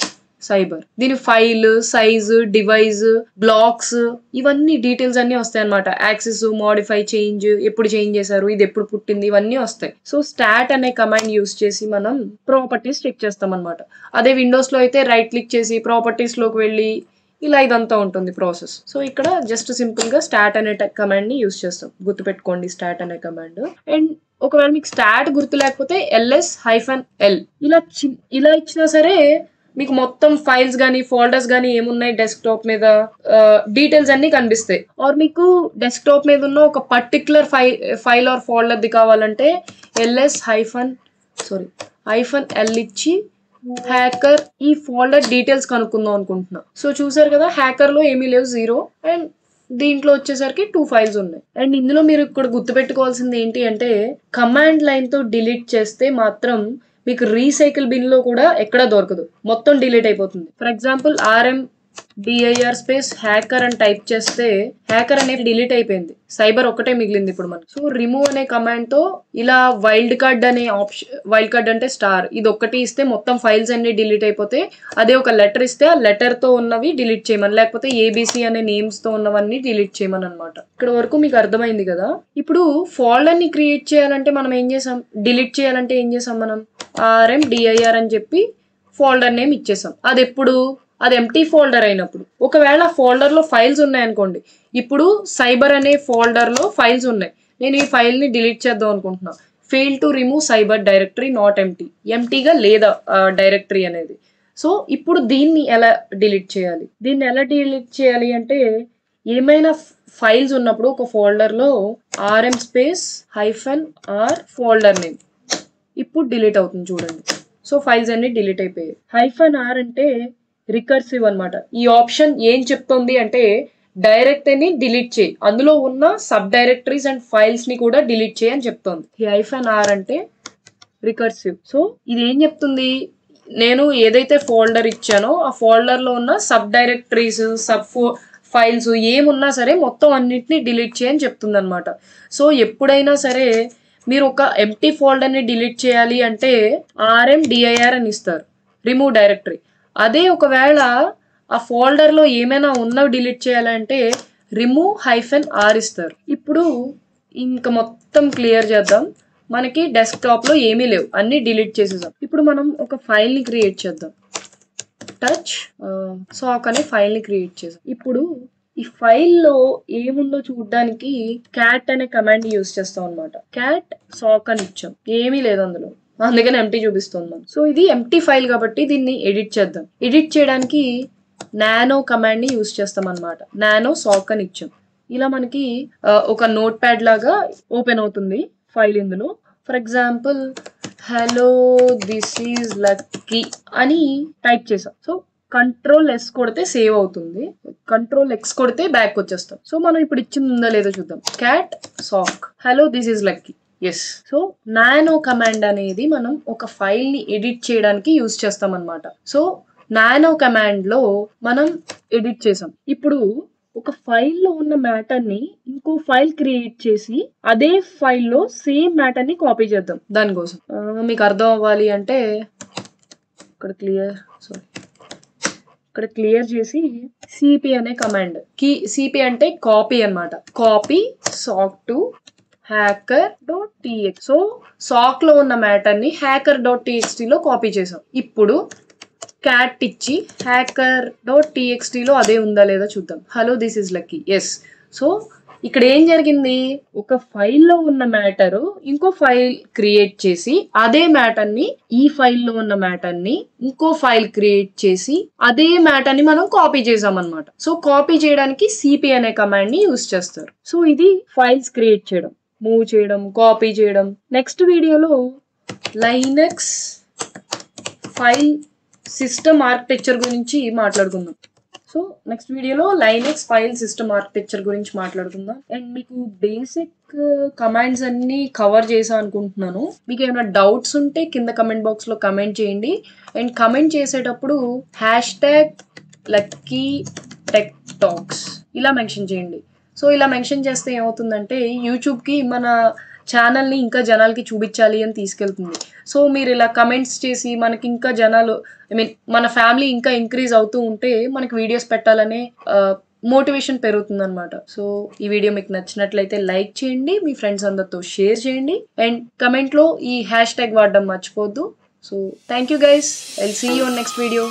సైబర్. దీని ఫైల్, సైజు, డివైస్, బ్లాక్స్, ఇవన్నీ డీటెయిల్స్ అన్ని వస్తాయి అనమాట. యాక్సెస్, మోడిఫై, చేంజ్, ఎప్పుడు చేంజ్ చేశారు, ఇది ఎప్పుడు పుట్టింది, ఇవన్నీ వస్తాయి. సో స్టాట్ అనే కమాండ్ యూజ్ చేసి మనం ప్రాపర్టీస్ చెక్ చేస్తాం అనమాట. అదే విండోస్ లో అయితే రైట్ క్లిక్ చేసి ప్రాపర్టీస్ లోకి వెళ్ళి ఇలా ఇదంతా ఉంటుంది ప్రాసెస్. సో ఇక్కడ జస్ట్ సింపుల్ గా స్టాట్ అనే కమాండ్ ని యూజ్ చేస్తాం. గుర్తుపెట్టుకోండి స్టాట్ అనే కమాండ్. అండ్ ఒకవేళ మీకు స్టాట్ గుర్తు లేకపోతే LS-L ఇలా ఇచ్చినా సరే మీకు మొత్తం ఫైల్స్ గానీ ఫోల్డర్స్ గానీ ఏమున్నాయి డెస్క్టాప్ మీద డీటెయిల్స్ అన్ని కనిపిస్తాయి. ఆర్ మీకు డెస్క్టాప్ మీద ఉన్న ఒక పర్టికులర్ ఫైల్ ఆర్ ఫోల్డర్ది కావాలంటే -L ఇచ్చి హ్యాకర్ ఈ ఫోల్డర్ డీటెయిల్స్ కనుక్కుందాం అనుకుంటున్నా. సో చూసారు కదా హ్యాకర్ లో ఏమీ లేవు, 0. అండ్ దీంట్లో వచ్చేసరికి 2 ఫైల్స్ ఉన్నాయి. అండ్ ఇందులో మీరు ఇక్కడ గుర్తుపెట్టుకోవాల్సింది ఏంటి అంటే కమాండ్ లైన్ తో డిలీట్ చేస్తే మాత్రం మీకు రీసైకిల్ బిన్ లో కూడా ఎక్కడ దొరకదు, మొత్తం డిలీట్ అయిపోతుంది. For example RMDIR space hacker అని టైప్ చేస్తే హ్యాకర్ అనేది డిలీట్ అయిపోయింది, సైబర్ ఒక్కటే మిగిలింది ఇప్పుడు మనకి. సో రిమూవ్ అనే కమాండ్ తో ఇలా వైల్డ్ కార్డ్ అనే ఆప్షన్, వైల్డ్ కార్డ్ అంటే స్టార్, ఇది ఒక్కటి ఇస్తే మొత్తం ఫైల్స్ అన్ని డిలీట్ అయిపోతే, అదే ఒక లెటర్ ఇస్తే ఆ లెటర్ తో ఉన్నవి డిలీట్ చేయమని, లేకపోతే ABC అనే నేమ్స్ తో ఉన్నవన్నీ డిలీట్ చేయమని అనమాట. ఇక్కడ వరకు మీకు అర్థమైంది కదా. ఇప్పుడు ఫోల్డర్ ని క్రియేట్ చేయాలంటే మనం ఏం చేసాం, డిలీట్ చేయాలంటే ఏం చేసాం, మనం RMDIR అని చెప్పి ఫోల్డర్ నేమ్ ఇచ్చేసాం. అది ఎప్పుడు, అది ఎంప్టీ ఫోల్డర్ అయినప్పుడు. ఒకవేళ ఫోల్డర్ లో ఫైల్స్ ఉన్నాయనుకోండి, ఇప్పుడు సైబర్ అనే ఫోల్డర్ లో ఫైల్స్ ఉన్నాయి, నేను ఈ ఫైల్ ని డిలీట్ చేద్దాం అనుకుంటున్నా. Fail to remove cyber directory not empty, ఎంప్టీగా లేదా డైరెక్టరీ అనేది. సో ఇప్పుడు దీన్ని ఎలా డిలీట్ చేయాలి, దీన్ని ఎలా డిలీట్ చేయాలి అంటే ఏమైనా ఫైల్స్ ఉన్నప్పుడు ఒక ఫోల్డర్ లో RM-R ఫోల్డర్ నేమ్ ఇప్పుడు డిలీట్ అవుతుంది చూడండి. సో ఫైల్స్ అన్ని డిలీట్ అయిపోయాయి. -R అంటే రికర్సివ్ అనమాట. ఈ ఆప్షన్ ఏం చెప్తుంది అంటే డైరెక్టరీని డిలీట్ చేయి, అందులో ఉన్న సబ్ డైరెక్టరీస్ అండ్ ఫైల్స్ ని కూడా డిలీట్ చేయి అని చెప్తోంది. ఈ -R అంటే రికర్సివ్. సో ఇది ఏం చెప్తుంది, నేను ఏదైతే ఫోల్డర్ ఇచ్చానో ఆ ఫోల్డర్ లో ఉన్న సబ్ డైరెక్టరీస్, ఫైల్స్ ఏమున్నా సరే మొత్తం అన్నిటిని డిలీట్ చేయని చెప్తుంది అనమాట. సో ఎప్పుడైనా సరే మీరు ఒక ఎంప్టీ ఫోల్డర్ ని డిలీట్ చేయాలి అంటే RMDIR అని ఇస్తారు, రిమూవ్ డైరెక్టరీ. అదే ఒకవేళ ఆ ఫోల్డర్ లో ఏమైనా ఉన్నవి డిలీట్ చేయాలంటే -R ఇస్తారు. ఇప్పుడు ఇంకా మొత్తం క్లియర్ చేద్దాం. మనకి డెస్క్టాప్ లో ఏమీ లేవు, అన్ని డిలీట్ చేసేసాం. ఇప్పుడు మనం ఒక ఫైల్ ని క్రియేట్ చేద్దాం. సాక్ అనే ఫైల్ ని క్రియేట్ చేసాం. ఇప్పుడు ఈ ఫైల్లో ఏముందో చూడడానికి క్యాట్ అనే కమాండ్ యూజ్ చేస్తాం అనమాట. క్యాట్ సాక్ అని ఇచ్చాం, ఏమీ లేదు అందులో, అందుకని ఎంటీ చూపిస్తుంది మనం. సో ఇది ఎంటీ ఫైల్ కాబట్టి దీన్ని ఎడిట్ చేద్దాం. ఎడిట్ చేయడానికి నానో కమాండ్ ని యూజ్ చేస్తాం అనమాట. నానో సాక్ అని ఇచ్చాం. ఇలా మనకి ఒక నోట్ ప్యాడ్ లాగా ఓపెన్ అవుతుంది ఫైల్. ఇందులో for example hello this is lucky అని టైప్ చేసాం. సో Ctrl+S కొడితే సేవ్ అవుతుంది, Ctrl+X కొడితే బ్యాక్ వచ్చేస్తాం. సో మనం ఇప్పుడు ఇచ్చింది ఉందా లేదో చూద్దాం. Cat sock hello this is Lucky. Yes. So nano command అనేది మనం ఒక ఫైల్ ని ఎడిట్ చేయడానికి యూజ్ చేస్తాం అనమాట. సో నానో కమాండ్ లో మనం ఎడిట్ చేసాం. ఇప్పుడు ఒక ఫైల్లో ఉన్న మ్యాటర్ ని ఇంకో ఫైల్ క్రియేట్ చేసి అదే ఫైల్లో సేమ్ మ్యాటర్ ని కాపీ చేద్దాం. దానికోసం మీకు అర్థం అవ్వాలి అంటే ఇక్కడ క్లియర్ చేసి సిపి అనే కమాండ్ సిపి అంటే కాపీ అన్నమాట. Copy sock to hacker.txt. So sock లో ఉన్న మ్యాటర్ ని hacker.txt లో కాపీ చేసాం. ఇప్పుడు క్యాట్ ఇచ్చి hacker.txt లో అదే ఉందా లేదా చూద్దాం. Hello this is Lucky. Yes. So ఇక్కడ ఏం జరిగింది, ఒక ఫైల్లో ఉన్న మ్యాటర్ ఇంకో ఫైల్ క్రియేట్ చేసి అదే మ్యాటర్ ని ఈ ఫైల్లో ఉన్న మ్యాటర్ ని ఇంకో ఫైల్ క్రియేట్ చేసి అదే మ్యాటర్ ని మనం కాపీ చేసాం అనమాట. సో కాపీ చేయడానికి సిపి అనే కమాండ్ ని యూజ్ చేస్తారు. సో ఇది ఫైల్స్ క్రియేట్ చేయడం, మూవ్ చేయడం, కాపీ చేయడం. నెక్స్ట్ వీడియోలో లైనక్స్ ఫైల్ సిస్టమ్ ఆర్కిటెక్చర్ గురించి మాట్లాడుకుందాం. సో నెక్స్ట్ వీడియోలో లైనక్స్ ఫైల్ సిస్టమ్ ఆర్కిటెక్చర్ గురించి మాట్లాడుకుందాం. అండ్ మీకు బేసిక్ కమాండ్స్ అన్ని కవర్ చేసా అనుకుంటున్నాను. మీకు ఏమైనా డౌట్స్ ఉంటే కింద కమెంట్ బాక్స్ లో కమెంట్ చేయండి. అండ్ కమెంట్ చేసేటప్పుడు #LuckyTechTalks ఇలా మెన్షన్ చేయండి. సో ఇలా మెన్షన్ చేస్తే ఏమవుతుందంటే యూట్యూబ్కి మన ఛానల్ని ఇంకా జనాలకి చూపించాలి అని తీసుకెళ్తుంది. సో మీరు ఇలా కమెంట్స్ చేసి మనకి ఇంకా జనాలు మన ఫ్యామిలీ ఇంకా ఇంక్రీజ్ అవుతూ ఉంటే మనకి వీడియోస్ పెట్టాలనే మోటివేషన్ పెరుగుతుంది అనమాట. సో ఈ వీడియో మీకు నచ్చినట్లయితే లైక్ చేయండి, మీ ఫ్రెండ్స్ అందరితో షేర్ చేయండి, అండ్ కమెంట్లో ఈ #వాడడం మర్చిపోద్దు. So thank you guys. I will see you on next video.